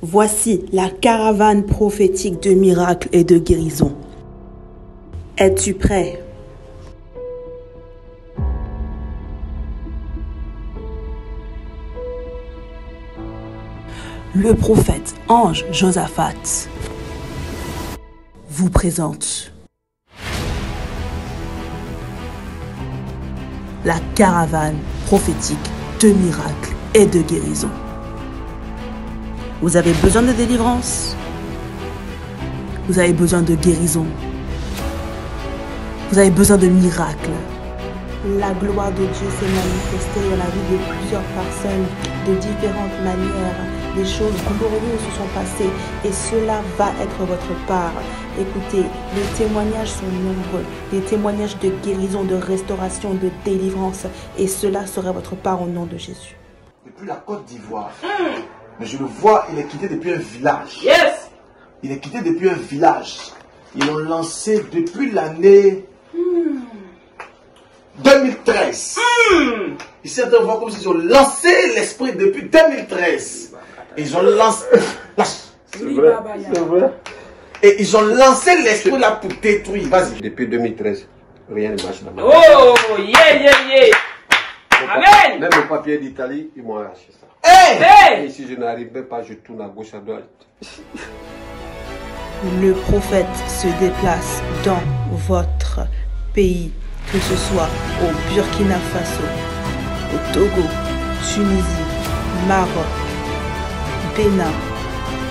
Voici la caravane prophétique de miracles et de guérison. Es-tu prêt? Le prophète ange Josaphat vous présente la caravane prophétique de miracles et de guérison. Vous avez besoin de délivrance. Vous avez besoin de guérison. Vous avez besoin de miracles. La gloire de Dieu s'est manifestée dans la vie de plusieurs personnes de différentes manières. Des choses glorieuses se sont passées et cela va être votre part. Écoutez, les témoignages sont nombreux. Des témoignages de guérison, de restauration, de délivrance. Et cela sera votre part au nom de Jésus. Depuis la Côte d'Ivoire. Mais je le vois, il est quitté depuis un village. Yes. Il est quitté depuis un village. Ils l'ont lancé depuis l'année 2013. Ils sont en train de voir comme s'ils ont lancé l'esprit depuis 2013. Ils ont lancé... C'est vrai, c'est vrai. Et ils ont lancé l'esprit là pour détruire. Vas-y. Depuis 2013, rien ne marche dans ma vie. Oh, yeah. Amen. Même le papier d'Italie, ils m'ont arraché ça. Hey. Et si je n'arrive même pas, je tourne à gauche, à droite. Le prophète se déplace dans votre pays, que ce soit au Burkina Faso, au Togo, Tunisie, Maroc, Bénin,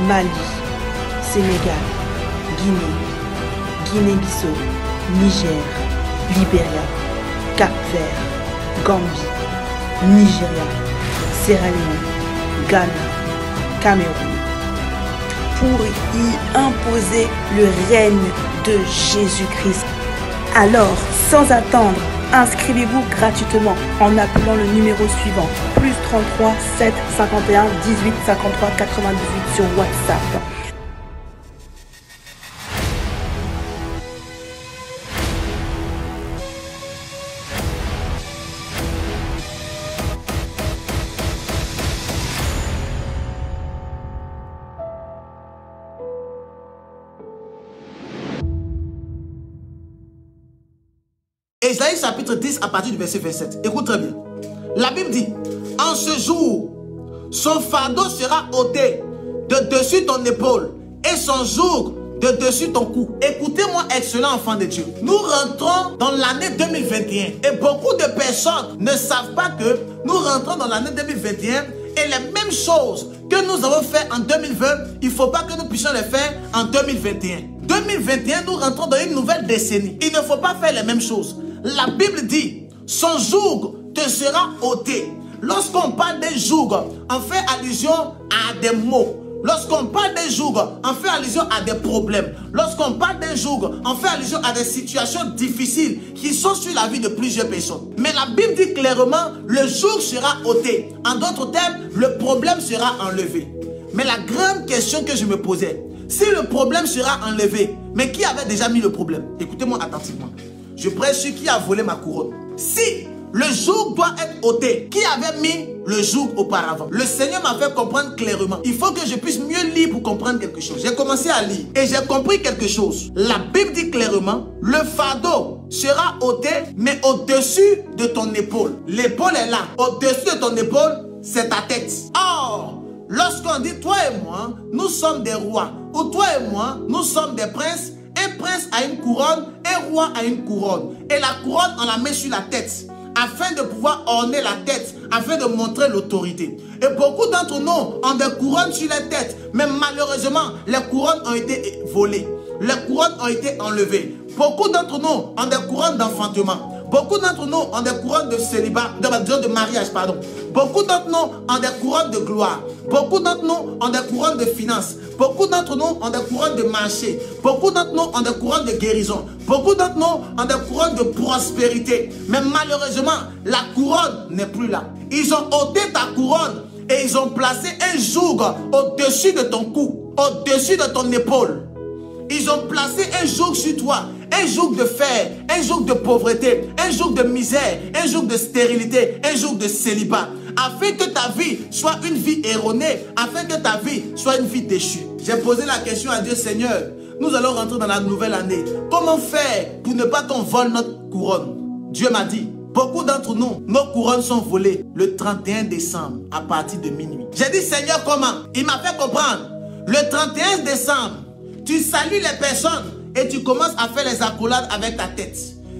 Mali, Sénégal, Guinée-Bissau, Niger, Libéria, Cap-Vert, Gambie, Nigeria, Sierra Leone, Ghana, Cameroun, pour y imposer le règne de Jésus-Christ. Alors, sans attendre, inscrivez-vous gratuitement en appelant le numéro suivant, plus 33 7 51 18 53 98 sur WhatsApp. Ésaïe chapitre 10 à partir du verset 27. Écoute très bien. La Bible dit, en ce jour, son fardeau sera ôté de dessus ton épaule et son joug de dessus ton cou. Écoutez-moi, excellent enfant de Dieu. Nous rentrons dans l'année 2021 et beaucoup de personnes ne savent pas que nous rentrons dans l'année 2021 et les mêmes choses que nous avons fait en 2020, il ne faut pas que nous puissions les faire en 2021. 2021, nous rentrons dans une nouvelle décennie. Il ne faut pas faire les mêmes choses. La Bible dit, son joug te sera ôté. Lorsqu'on parle des jougs, on fait allusion à des mots. Lorsqu'on parle des jougs, on fait allusion à des problèmes. Lorsqu'on parle des jougs, on fait allusion à des situations difficiles qui sont sur la vie de plusieurs personnes. Mais la Bible dit clairement, le joug sera ôté. En d'autres termes, le problème sera enlevé. Mais la grande question que je me posais, si le problème sera enlevé, mais qui avait déjà mis le problème? Écoutez-moi attentivement. Je prêche sur qui a volé ma couronne. Si le joug doit être ôté, qui avait mis le joug auparavant? Le Seigneur m'a fait comprendre clairement. Il faut que je puisse mieux lire pour comprendre quelque chose. J'ai commencé à lire et j'ai compris quelque chose. La Bible dit clairement, le fardeau sera ôté, mais au-dessus de ton épaule. L'épaule est là. Au-dessus de ton épaule, c'est ta tête. Or, lorsqu'on dit toi et moi, nous sommes des rois, ou toi et moi, nous sommes des princes, un prince a une couronne, un roi a une couronne. Et la couronne, on la met sur la tête, afin de pouvoir orner la tête, afin de montrer l'autorité. Et beaucoup d'entre nous ont des couronnes sur la tête, mais malheureusement, les couronnes ont été volées. Les couronnes ont été enlevées. Beaucoup d'entre nous ont des couronnes d'enfantement. Beaucoup d'entre nous ont des couronnes de célibat, de mariage, pardon. Beaucoup d'entre nous ont des couronnes de gloire. Beaucoup d'entre nous ont des couronnes de finances. Beaucoup d'entre nous ont des couronnes de marché. Beaucoup d'entre nous ont des couronnes de guérison. Beaucoup d'entre nous ont des couronnes de prospérité. Mais malheureusement, la couronne n'est plus là. Ils ont ôté ta couronne et ils ont placé un joug au-dessus de ton cou, au-dessus de ton épaule. Ils ont placé un joug sur toi, un joug de fer, un joug de pauvreté, un joug de misère, un joug de stérilité, un joug de célibat. afin que ta vie soit une vie erronée, afin que ta vie soit une vie déchue. J'ai posé la question à Dieu, Seigneur, nous allons rentrer dans la nouvelle année. Comment faire pour ne pas qu'on vole notre couronne? Dieu m'a dit, beaucoup d'entre nous, nos couronnes sont volées le 31 décembre à partir de minuit. J'ai dit, Seigneur, comment? Il m'a fait comprendre. Le 31 décembre, tu salues les personnes et tu commences à faire les accolades avec ta tête.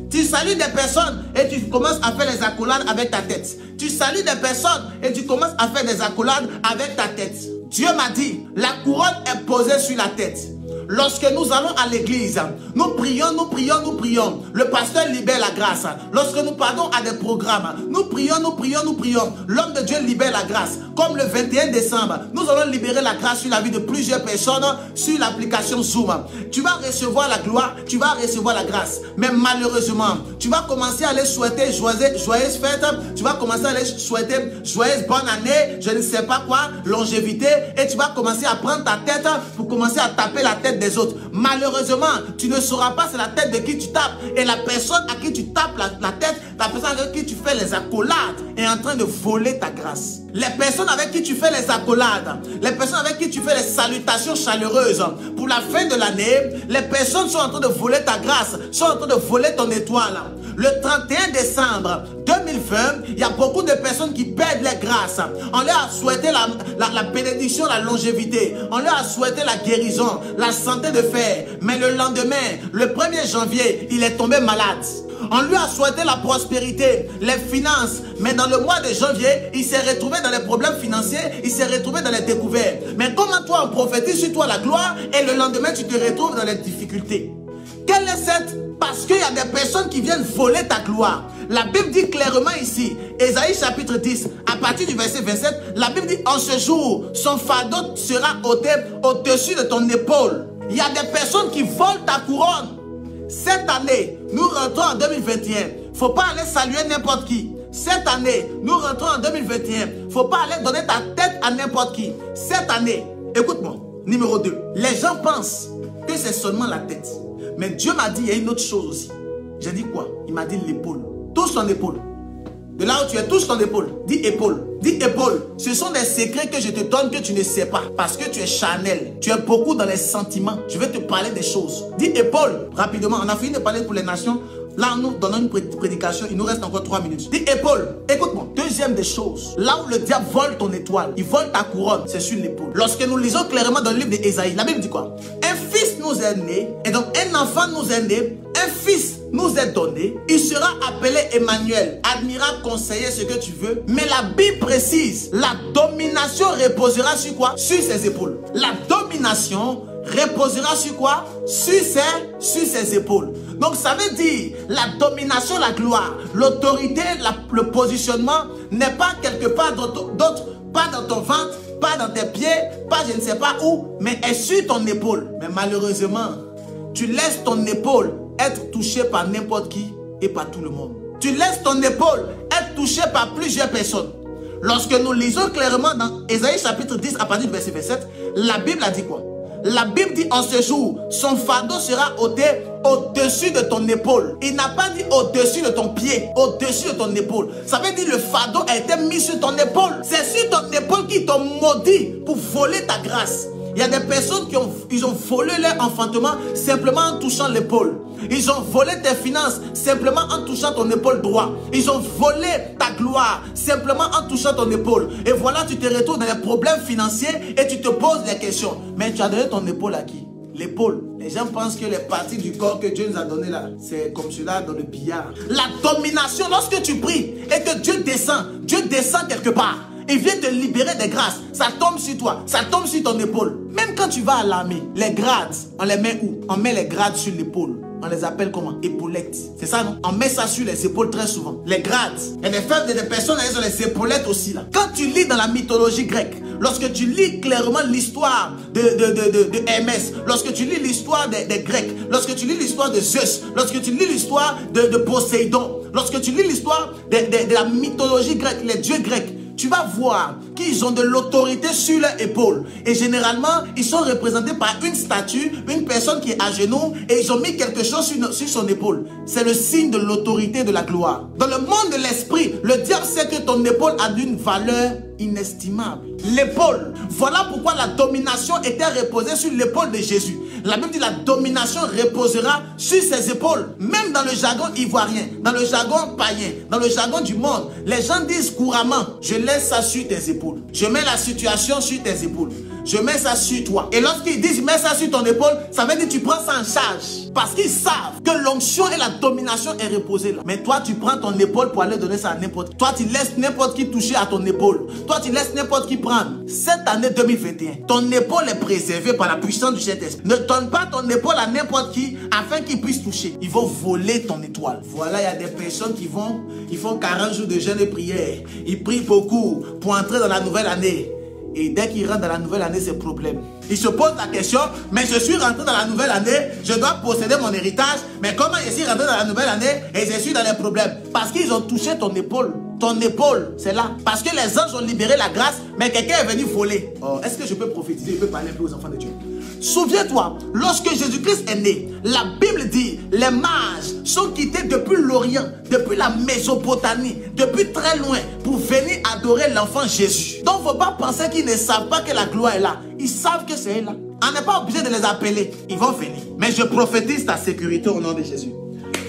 Tu salues des personnes et tu commences à faire les accolades avec ta tête. Tu salues des personnes et tu commences à faire des accolades avec ta tête. Dieu m'a dit, la couronne est posée sur la tête. Lorsque nous allons à l'église, nous prions, nous prions, nous prions. Le pasteur libère la grâce. Lorsque nous partons à des programmes, nous prions, nous prions, nous prions. L'homme de Dieu libère la grâce. Comme le 21 décembre, nous allons libérer la grâce sur la vie de plusieurs personnes sur l'application Zoom. Tu vas recevoir la gloire, tu vas recevoir la grâce. Mais malheureusement, tu vas commencer à aller souhaiter joyeuse fête. Tu vas commencer à aller souhaiter joyeuse bonne année, je ne sais pas quoi, longévité. Et tu vas commencer à prendre ta tête pour commencer à taper la tête des autres. Malheureusement, tu ne sauras pas c'est la tête de qui tu tapes. Et la personne à qui tu tapes la tête, la personne avec qui tu fais les accolades est en train de voler ta grâce. Les personnes avec qui tu fais les accolades, les personnes avec qui tu fais les salutations chaleureuses pour la fin de l'année, les personnes sont en train de voler ta grâce, sont en train de voler ton étoile. Le 31 décembre 2020, il y a beaucoup de personnes qui perdent les grâces. On leur a souhaité la bénédiction, la longévité. On leur a souhaité la guérison, la santé de fer. Mais le lendemain, le 1er janvier, il est tombé malade. On lui a souhaité la prospérité, les finances. Mais dans le mois de janvier, il s'est retrouvé dans les problèmes financiers, il s'est retrouvé dans les découvertes. Mais comment toi, on prophétise sur toi la gloire et le lendemain, tu te retrouves dans les difficultés? Quelle est cette? Parce qu'il y a des personnes qui viennent voler ta gloire. La Bible dit clairement ici, Ésaïe chapitre 10, à partir du verset 27, la Bible dit, en ce jour, son fardeau sera ôté au-dessus de ton épaule. Il y a des personnes qui volent ta couronne. Cette année, nous rentrons en 2021. Il ne faut pas aller saluer n'importe qui. Cette année, nous rentrons en 2021. Il ne faut pas aller donner ta tête à n'importe qui. Cette année, écoute-moi, numéro 2. Les gens pensent que c'est seulement la tête. Mais Dieu m'a dit, il y a une autre chose aussi. J'ai dit quoi? Il m'a dit l'épaule. Touche ton épaule. De là où tu es, touche ton épaule. Dis épaule. Dis épaule. Ce sont des secrets que je te donne que tu ne sais pas. Parce que tu es charnel. Tu es beaucoup dans les sentiments. Je vais te parler des choses. Dis épaule. Rapidement. On a fini de parler pour les nations. Là, nous donnons une prédication. Il nous reste encore 3 minutes. Dis épaule. Écoute-moi. Deuxième des choses. Là où le diable vole ton étoile, il vole ta couronne, c'est sur l'épaule. Lorsque nous lisons clairement dans le livre d'Ésaïe, la Bible dit quoi? Un fils nous est né. Et donc un enfant nous est né. Un fils nous est donné. Il sera appelé Emmanuel. Admirable, conseiller, ce que tu veux. Mais la Bible précise, la domination reposera sur quoi? Sur ses épaules. La domination reposera sur quoi? Sur ses épaules. Donc ça veut dire la domination, la gloire, l'autorité, le positionnement n'est pas quelque part d'autre, pas dans ton ventre, pas dans tes pieds, pas je ne sais pas où, mais est sur ton épaule. Mais malheureusement, tu laisses ton épaule être touchée par n'importe qui et par tout le monde. Tu laisses ton épaule être touchée par plusieurs personnes. Lorsque nous lisons clairement dans Ésaïe chapitre 10 à partir du verset 27, la Bible a dit quoi? La Bible dit en ce jour, son fardeau sera ôté au-dessus de ton épaule. Il n'a pas dit au-dessus de ton pied, au-dessus de ton épaule. Ça veut dire le fardeau a été mis sur ton épaule. C'est sur ton épaule qui t'ont maudit pour voler ta grâce. Il y a des personnes qui ont volé leur enfantement simplement en touchant l'épaule. Ils ont volé tes finances simplement en touchant ton épaule droite. Ils ont volé ta gloire simplement en touchant ton épaule. Et voilà, tu te retrouves dans les problèmes financiers et tu te poses des questions. Mais tu as donné ton épaule à qui? L'épaule. Les gens pensent que les parties du corps que Dieu nous a données là, c'est comme cela dans le billard. La domination, lorsque tu pries et que Dieu descend quelque part. Il vient te libérer des grâces. Ça tombe sur toi. Ça tombe sur ton épaule. Même quand tu vas à l'armée, les grades, on les met où? On met les grades sur l'épaule. On les appelle comment? Épaulettes. C'est ça, non? On met ça sur les épaules très souvent. Les grades. Et des femmes, des personnes, elles ont les épaulettes aussi là. Quand tu lis dans la mythologie grecque, lorsque tu lis clairement l'histoire de Hermès, lorsque tu lis l'histoire des Grecs, lorsque tu lis l'histoire de Zeus, lorsque tu lis l'histoire de Poséidon, lorsque tu lis l'histoire de la mythologie grecque, les dieux grecs, tu vas voir qui ont de l'autorité sur leur épaule. Et généralement, ils sont représentés par une statue, une personne qui est à genoux, et ils ont mis quelque chose sur son épaule. C'est le signe de l'autorité, de la gloire. Dans le monde de l'esprit, le diable sait que ton épaule a d'une valeur inestimable. L'épaule. Voilà pourquoi la domination était reposée sur l'épaule de Jésus. La Bible dit la domination reposera sur ses épaules. Même dans le jargon ivoirien, dans le jargon païen, dans le jargon du monde, les gens disent couramment, je laisse ça sur tes épaules. Je mets la situation sur tes épaules. Je mets ça sur toi. Et lorsqu'ils disent, mets ça sur ton épaule, ça veut dire que tu prends ça en charge. Parce qu'ils savent que l'onction et la domination est reposée là. Mais toi, tu prends ton épaule pour aller donner ça à n'importe qui. Toi, tu laisses n'importe qui toucher à ton épaule. Toi, tu laisses n'importe qui prendre. Cette année 2021, ton épaule est préservée par la puissance du Saint-Esprit. Ne donne pas ton épaule à n'importe qui afin qu'il puisse toucher. Ils vont voler ton étoile. Voilà, il y a des personnes qui font 40 jours de jeûne et prière. Ils prient beaucoup pour entrer dans la nouvelle année. Et dès qu'ils rentrent dans la nouvelle année, c'est problème. Ils se posent la question, mais je suis rentré dans la nouvelle année, je dois posséder mon héritage, mais comment je suis rentré dans la nouvelle année et je suis dans les problèmes? Parce qu'ils ont touché ton épaule. Ton épaule, c'est là. Parce que les anges ont libéré la grâce, mais quelqu'un est venu voler. Oh, est-ce que je peux prophétiser? Je peux parler un peu aux enfants de Dieu. Souviens-toi, lorsque Jésus-Christ est né, la Bible dit, les mages sont quittés depuis l'Orient, depuis la Mésopotamie, depuis très loin, pour venir adorer l'enfant Jésus. Donc, il ne faut pas penser qu'ils ne savent pas que la gloire est là. Ils savent que c'est là. On n'est pas obligé de les appeler. Ils vont venir. Mais je prophétise ta sécurité au nom de Jésus.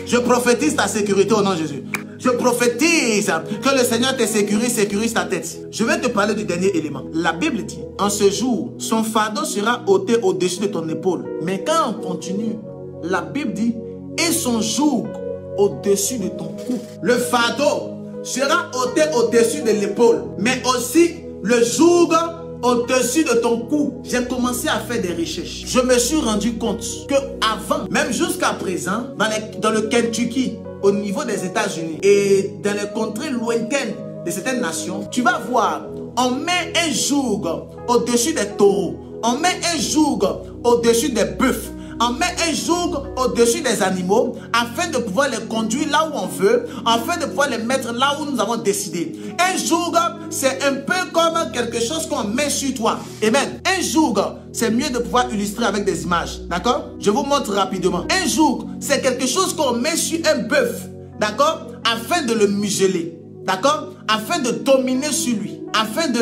Je prophétise ta sécurité au nom de Jésus. Je prophétise que le Seigneur te sécurise ta tête. Je vais te parler du dernier élément. La Bible dit, en ce jour, son fardeau sera ôté au-dessus de ton épaule. Mais quand on continue, la Bible dit, et son joug au-dessus de ton cou. Le fardeau sera ôté au-dessus de l'épaule, mais aussi le joug au-dessus de ton cou. J'ai commencé à faire des recherches. Je me suis rendu compte que avant, même jusqu'à présent, dans le Kentucky, au niveau des États-Unis et dans les contrées lointaines de certaines nations, tu vas voir, on met un joug au-dessus des taureaux, on met un joug au-dessus des bœufs, on met un joug au-dessus des animaux afin de pouvoir les conduire là où on veut, afin de pouvoir les mettre là où nous avons décidé. Un joug, c'est un peu comme quelque chose qu'on met sur toi. Amen. Un joug, c'est mieux de pouvoir illustrer avec des images. D'accord? Je vous montre rapidement. Un joug, c'est quelque chose qu'on met sur un bœuf. D'accord? Afin de le museler. D'accord? Afin de dominer sur lui. Afin de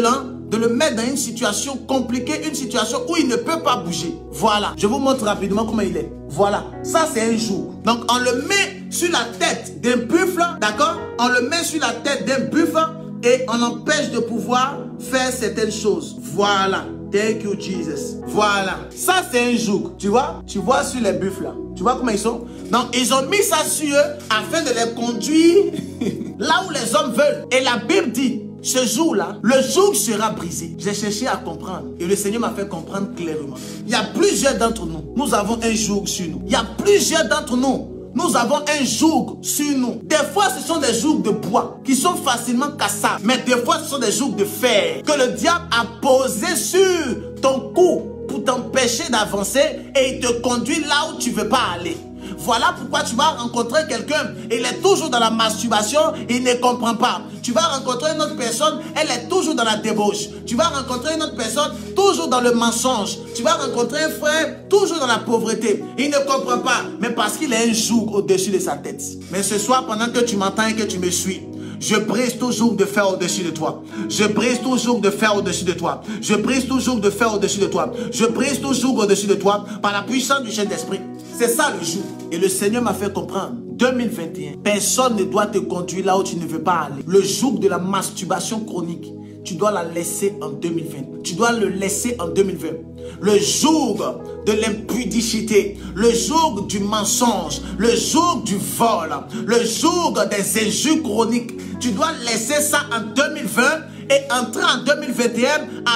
le mettre dans une situation compliquée, une situation où il ne peut pas bouger. Voilà. Je vous montre rapidement comment il est. Voilà. Ça, c'est un joug. Donc, on le met sur la tête d'un buffle. D'accord? On le met sur la tête d'un buffle et on empêche de pouvoir faire certaines choses. Voilà. Thank you, Jesus. Voilà. Ça, c'est un joug. Tu vois? Tu vois sur les buffles là. Tu vois comment ils sont? Donc, ils ont mis ça sur eux afin de les conduire là où les hommes veulent. Et la Bible dit, ce jour-là, le joug sera brisé. J'ai cherché à comprendre et le Seigneur m'a fait comprendre clairement. Il y a plusieurs d'entre nous. Nous avons un joug sur nous. Il y a plusieurs d'entre nous. Nous avons un joug sur nous. Des fois, ce sont des jougs de bois qui sont facilement cassables. Mais des fois, ce sont des jougs de fer que le diable a posé sur ton cou pour t'empêcher d'avancer et il te conduit là où tu ne veux pas aller. Voilà pourquoi tu vas rencontrer quelqu'un, il est toujours dans la masturbation, il ne comprend pas. Tu vas rencontrer une autre personne, elle est toujours dans la débauche. Tu vas rencontrer une autre personne, toujours dans le mensonge. Tu vas rencontrer un frère, toujours dans la pauvreté. Il ne comprend pas, mais parce qu'il a un joug au-dessus de sa tête. Mais ce soir, pendant que tu m'entends et que tu me suis, je brise toujours de faire au-dessus de toi. Je brise toujours de faire au-dessus de toi. Je brise toujours de faire au-dessus de toi. Je brise toujours au-dessus de toi par la puissance du Saint-Esprit. C'est ça le joug. Et le Seigneur m'a fait comprendre. 2021, personne ne doit te conduire là où tu ne veux pas aller. Le joug de la masturbation chronique, tu dois la laisser en 2020. Tu dois le laisser en 2020. Le joug de l'impudicité, le joug du mensonge, le joug du vol, le joug des injures chroniques, tu dois laisser ça en 2020 et entrer en 2021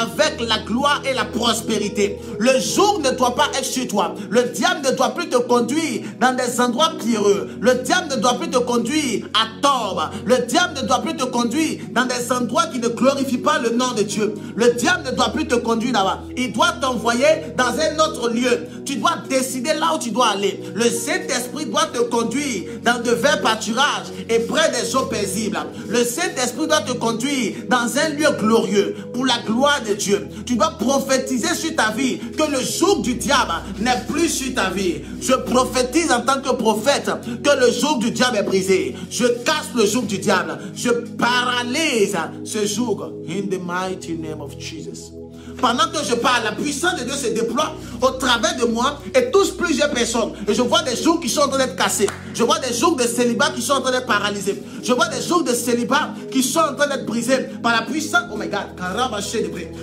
avec la gloire et la prospérité. Le jour ne doit pas être chez toi. Le diable ne doit plus te conduire dans des endroits pierreux. Le diable ne doit plus te conduire à tort. Le diable ne doit plus te conduire dans des endroits qui ne glorifient pas le nom de Dieu. Le diable ne doit plus te conduire là-bas. Il doit t'envoyer dans un autre lieu. Tu dois décider là où tu dois aller. Le Saint-Esprit doit te conduire dans de verts pâturages et près des eaux paisibles. Le Saint-Esprit doit te conduire dans un lieu glorieux pour la gloire de Dieu. Tu dois prophétiser sur ta vie que le joug du diable n'est plus sur ta vie. Je prophétise en tant que prophète que le joug du diable est brisé. Je casse le joug du diable. Je paralyse ce joug. In the mighty name of Jesus. Pendant que je parle, la puissance de Dieu se déploie au travers de moi et touche plusieurs personnes. Et je vois des jougs qui sont en train d'être cassés. Je vois des jougs de célibat qui sont en train d'être paralysés. Je vois des jougs de célibat qui sont en train d'être brisés par la puissance. Oh my God.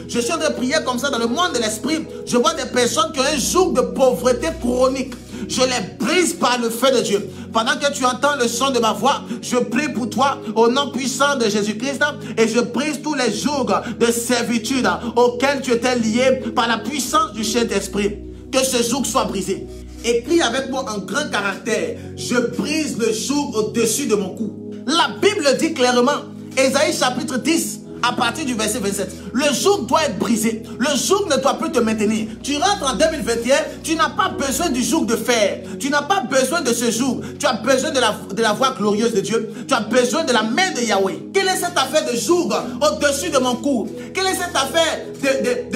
Je suis en train de prier comme ça dans le monde de l'esprit. Je vois des personnes qui ont un joug de pauvreté chronique. Je les brise par le feu de Dieu. Pendant que tu entends le son de ma voix, je prie pour toi au nom puissant de Jésus-Christ et je brise tous les jougs de servitude auxquels tu étais lié par la puissance du Saint-Esprit. Que ce joug soit brisé. Écris avec moi en grand caractère. Je brise le joug au-dessus de mon cou. La Bible dit clairement, Ésaïe chapitre 10, à partir du verset 27, le joug doit être brisé. Le joug ne doit plus te maintenir. Tu rentres en 2021, tu n'as pas besoin du joug de fer. Tu n'as pas besoin de ce joug. Tu as besoin de la voix glorieuse de Dieu. Tu as besoin de la main de Yahweh. Quelle est cette affaire de joug au-dessus de mon cou? Quelle est cette affaire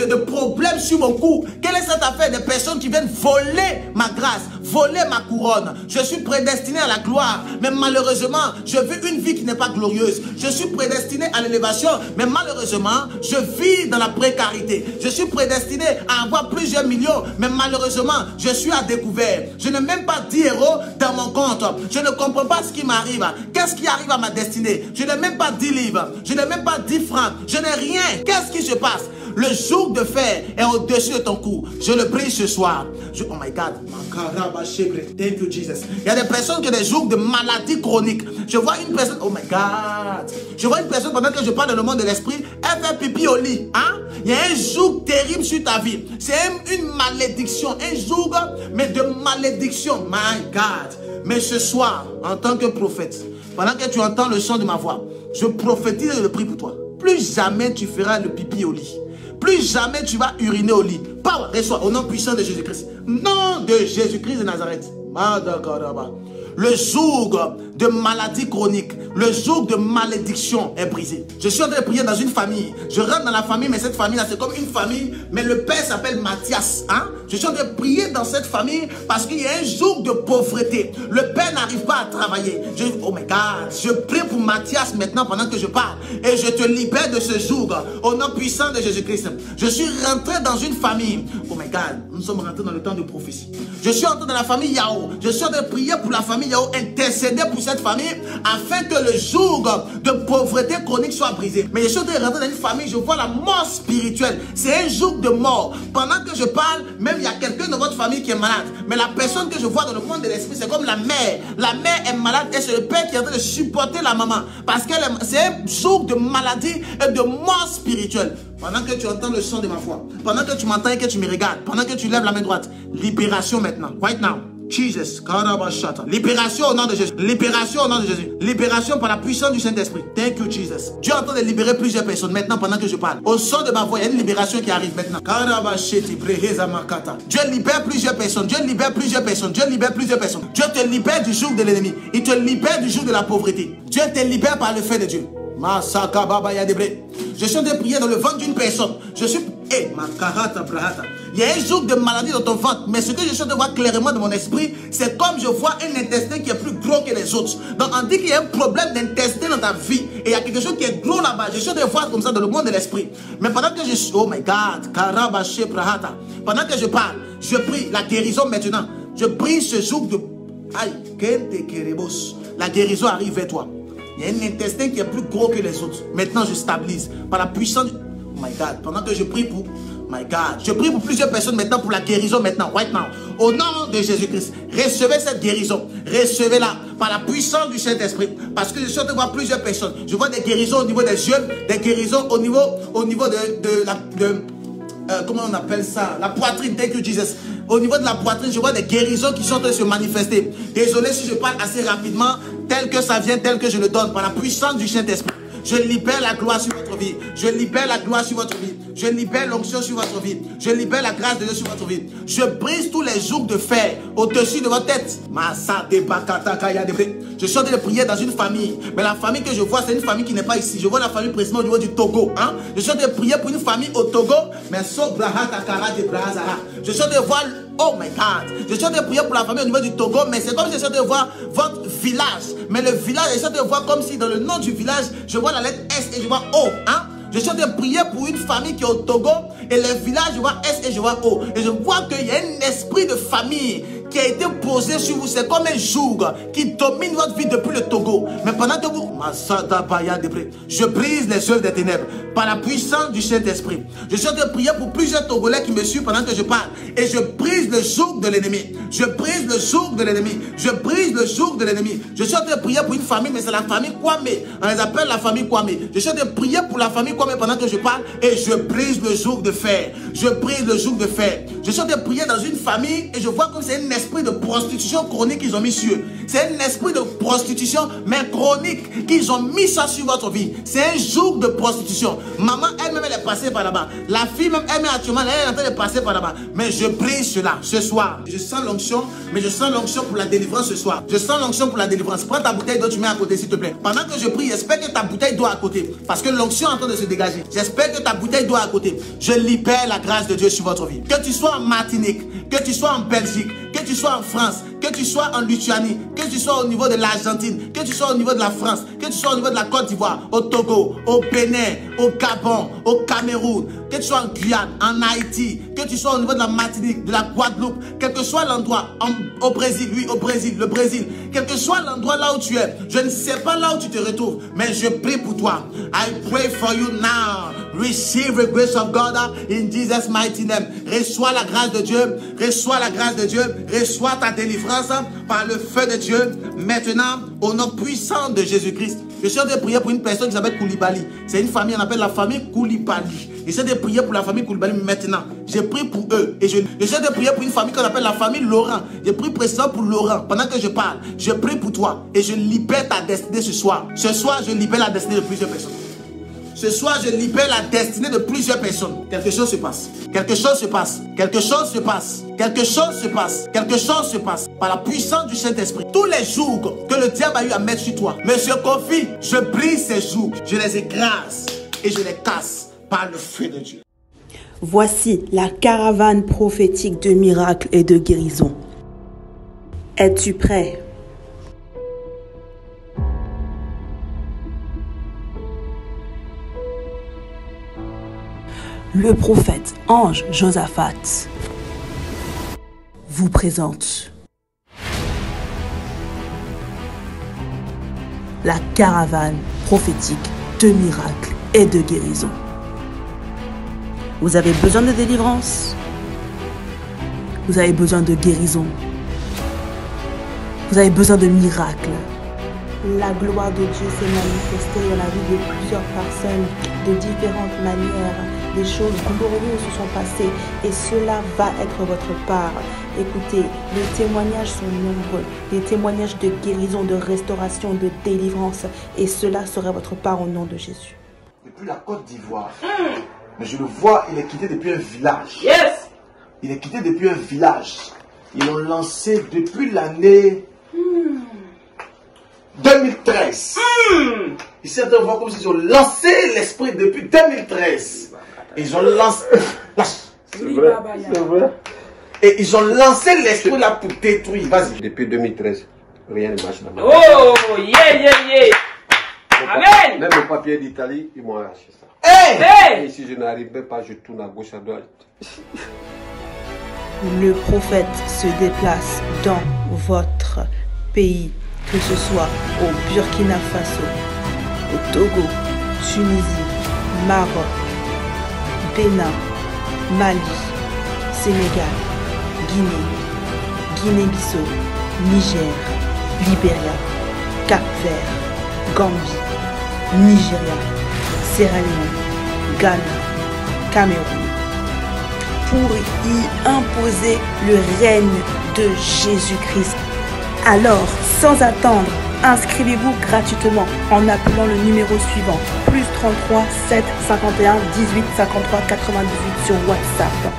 de problème sur mon cou? Quelle est cette affaire de personnes qui viennent voler ma grâce, voler ma couronne? Je suis prédestiné à la gloire, mais malheureusement, je vis une vie qui n'est pas glorieuse. Je suis prédestiné à l'élévation, mais malheureusement, je vis dans la précarité. Je suis prédestiné à avoir plusieurs millions, mais malheureusement, je suis à découvert. Je n'ai même pas 10 euros dans mon compte. Je ne comprends pas ce qui m'arrive. Qu'est-ce qui arrive à ma destinée? Je n'ai même pas 10 livres. Je n'ai même pas 10 francs. Je n'ai rien. Qu'est-ce qui se passe? Le joug de fer est au-dessus de ton cou. Je le prie ce soir. Oh my God. Thank you, Jesus. Il y a des personnes qui ont des jougs de maladies chroniques. Je vois une personne. Oh my God. Je vois une personne pendant que je parle dans le monde de l'esprit. Elle fait pipi au lit. Hein? Il y a un joug terrible sur ta vie. C'est une malédiction. Un joug, mais de malédiction. My God. Mais ce soir, en tant que prophète, pendant que tu entends le son de ma voix, je prophétise et je prie pour toi. Plus jamais tu feras le pipi au lit. Plus jamais tu vas uriner au lit. Power, reçois au nom puissant de Jésus-Christ. Nom de Jésus-Christ de Nazareth. Le joug de maladie chronique, le joug de malédiction est brisé. Je suis en train de prier dans une famille. Je rentre dans la famille, mais cette famille-là, c'est comme une famille, mais le père s'appelle Mathias. Hein? Je suis en train de prier dans cette famille parce qu'il y a un joug de pauvreté. Le père n'arrive pas à travailler. Oh my God, je prie pour Mathias maintenant pendant que je parle. Et je te libère de ce joug au nom puissant de Jésus-Christ. Je suis rentré dans une famille. Oh my God, nous sommes rentrés dans le temps de prophétie. Je suis entré dans la famille Yao. Je suis en train de prier pour la famille Yao, intercéder pour cette famille afin que le joug de pauvreté chronique soit brisé. Mais je suis en train de rentrer dans une famille, je vois la mort spirituelle. C'est un joug de mort. Pendant que je parle, même il y a quelqu'un de votre famille qui est malade. Mais la personne que je vois dans le monde de l'esprit, c'est comme la mère. La mère est malade et c'est le père qui est en train de supporter la maman. Parce que c'est un joug de maladie et de mort spirituelle. Pendant que tu entends le son de ma voix, pendant que tu m'entends et que tu me regardes, pendant que tu lèves la main droite, libération maintenant, right now. Jesus, libération au nom de Jésus. Libération au nom de Jésus. Libération par la puissance du Saint-Esprit. Thank you, Jesus. Dieu est en train de libérer plusieurs personnes maintenant pendant que je parle. Au son de ma voix, il y a une libération qui arrive maintenant. Dieu libère plusieurs personnes. Dieu libère plusieurs personnes. Dieu libère plusieurs personnes. Dieu te libère du joug de l'ennemi. Il te libère du joug de la pauvreté. Dieu te libère par le feu de Dieu. Je suis en train de prier dans le ventre d'une personne. Je suis... Il y a un joug de maladie dans ton ventre. Mais ce que je suis en train de voir clairement dans mon esprit, c'est comme je vois un intestin qui est plus gros que les autres. Donc on dit qu'il y a un problème d'intestin dans ta vie. Et il y a quelque chose qui est gros là-bas. Je suis en train de voir comme ça dans le monde de l'esprit. Mais pendant que je suis... Oh my God. Pendant que je parle, je prie la guérison maintenant. Je prie ce joug de... Aïe. La guérison arrive vers toi. Il y a un intestin qui est plus gros que les autres. Maintenant, je stabilise par la puissance du... Oh my God. Pendant que je prie pour... My God. Je prie pour plusieurs personnes maintenant pour la guérison maintenant. Right now. Au nom de Jésus-Christ. Recevez cette guérison. Recevez-la par la puissance du Saint-Esprit. Parce que je suis en train de voir plusieurs personnes. Je vois des guérisons au niveau des yeux. Des guérisons au niveau comment on appelle ça? La poitrine. Thank you, Jesus. Au niveau de la poitrine, je vois des guérisons qui sont en train de se manifester. Désolé si je parle assez rapidement, tel que ça vient, tel que je le donne, par la puissance du Saint-Esprit. Je libère la gloire sur votre vie. Je libère la gloire sur votre vie. Je libère l'onction sur votre vie. Je libère la grâce de Dieu sur votre vie. Je brise tous les jougs de fer au-dessus de votre tête. Je suis en train de prier dans une famille. Mais la famille que je vois, c'est une famille qui n'est pas ici. Je vois la famille précisément au niveau du Togo. Hein? Je suis en train de prier pour une famille au Togo. Mais so Braha Takara de Brazara. Je suis en train de voir. Oh my God. Je suis en train de prier pour la famille au niveau du Togo. Mais c'est comme si je suis en train de voir votre village. Mais le village, je suis en train de voir comme si dans le nom du village, je vois la lettre S et je vois O. Hein? Je suis en train de prier pour une famille qui est au Togo. Et le village, je vois S et je vois O. Et je vois qu'il y a un esprit de famille qui a été posé sur vous. C'est comme un joug qui domine votre vie depuis le Togo. Mais pendant que vous... Je brise les œuvres des ténèbres par la puissance du Saint-Esprit. Je suis en train de prier pour plusieurs Togolais qui me suivent pendant que je parle. Et je brise le joug de l'ennemi. Je brise le joug de l'ennemi. Je brise le joug de l'ennemi. Je suis en train de prier pour une famille, mais c'est la famille Kwame. On les appelle la famille Kwame. Je suis en train de prier pour la famille Kwame pendant que je parle. Et je brise le joug de fer. Je brise le joug de fer. Je suis en train de prier dans une famille et je vois comme c'est un esprit de prostitution chronique qu'ils ont mis sur eux. C'est un esprit de prostitution, mais chronique, qu'ils ont mis ça sur votre vie. C'est un joug de prostitution. Maman elle-même, elle est passée par là-bas. La fille même, elle-même actuellement, elle est en train de passer par là-bas. Mais je brise cela ce soir. Je sens l'onction, mais je sens l'onction pour la délivrance ce soir. Je sens l'onction pour la délivrance. Prends ta bouteille d'eau, tu mets à côté, s'il te plaît. Pendant que je prie, j'espère que ta bouteille d'eau à côté. Parce que l'onction est en train de se dégager. J'espère que ta bouteille d'eau à côté. Je libère la grâce de Dieu sur votre vie. Que tu sois en Martinique, que tu sois en Belgique, que tu sois en France, que tu sois en Lituanie, que tu sois au niveau de l'Argentine, que tu sois au niveau de la France, que tu sois au niveau de la Côte d'Ivoire, au Togo, au Bénin, au Gabon, au Cameroun, que tu sois en Guyane, en Haïti, que tu sois au niveau de la Martinique, de la Guadeloupe, quel que soit l'endroit, au Brésil, oui, au Brésil, le Brésil, quel que soit l'endroit là où tu es, je ne sais pas là où tu te retrouves, mais je prie pour toi. I pray for you now. Receive the grace of God in Jesus' mighty name. Reçois la grâce de Dieu, reçois la grâce de Dieu, reçois ta délivrance par le feu de Dieu, maintenant, au nom puissant de Jésus-Christ. Je suis en train de prier pour une personne qui s'appelle Koulibaly. C'est une famille, on appelle la famille Koulibaly. Je suis en train de prier pour la famille Koulibaly maintenant. Je prie pour eux. Et je suis en train de prier pour une famille qu'on appelle la famille Laurent. Je prie précisément pour Laurent. Pendant que je parle, je prie pour toi. Et je libère ta destinée ce soir. Ce soir, je libère la destinée de plusieurs personnes. Ce soir, je libère la destinée de plusieurs personnes. Quelque chose se passe. Quelque chose se passe. Quelque chose se passe. Quelque chose se passe. Quelque chose se passe. Par la puissance du Saint-Esprit. Tous les jours que le diable a eu à mettre sur toi, Monsieur Kofi, je brise ces jours. Je les écrase et je les casse par le feu de Dieu. Voici la caravane prophétique de miracles et de guérison. Es-tu prêt? Le prophète Ange Josaphat vous présente la caravane prophétique de miracles et de guérison. Vous avez besoin de délivrance, vous avez besoin de guérison, vous avez besoin de miracles. La gloire de Dieu s'est manifestée dans la vie de plusieurs personnes de différentes manières. Des choses glorieuses se sont passées et cela va être votre part. Écoutez, les témoignages sont nombreux, des témoignages de guérison, de restauration, de délivrance, et cela sera votre part au nom de Jésus. Depuis la Côte d'Ivoire, mais je le vois, il est quitté depuis un village. Yes. Il est quitté depuis un village. Ils l'ont lancé depuis l'année 2013. Ici, on voit comme s'ils ont lancé l'esprit depuis 2013. Ils ont lancé. C'est vrai. C'est vrai. Et ils ont lancé l'esprit là pour détruire. Vas-y. Depuis 2013, rien ne marche là-bas. Oh, yeah, yeah, yeah. Amen. Même le papier d'Italie, ils m'ont arraché ça. Hey! Et si je n'arrivais pas, je tourne à gauche, à droite. Le prophète se déplace dans votre pays, que ce soit au Burkina Faso, au Togo, Tunisie, Maroc, Bénin, Mali, Sénégal, Guinée, Guinée-Bissau, Niger, Libéria, Cap-Vert, Gambie, Nigeria, Sierra Leone, Ghana, Cameroun, pour y imposer le règne de Jésus-Christ. Alors, sans attendre, inscrivez-vous gratuitement en appelant le numéro suivant, +33 7 51 18 53 98 sur WhatsApp.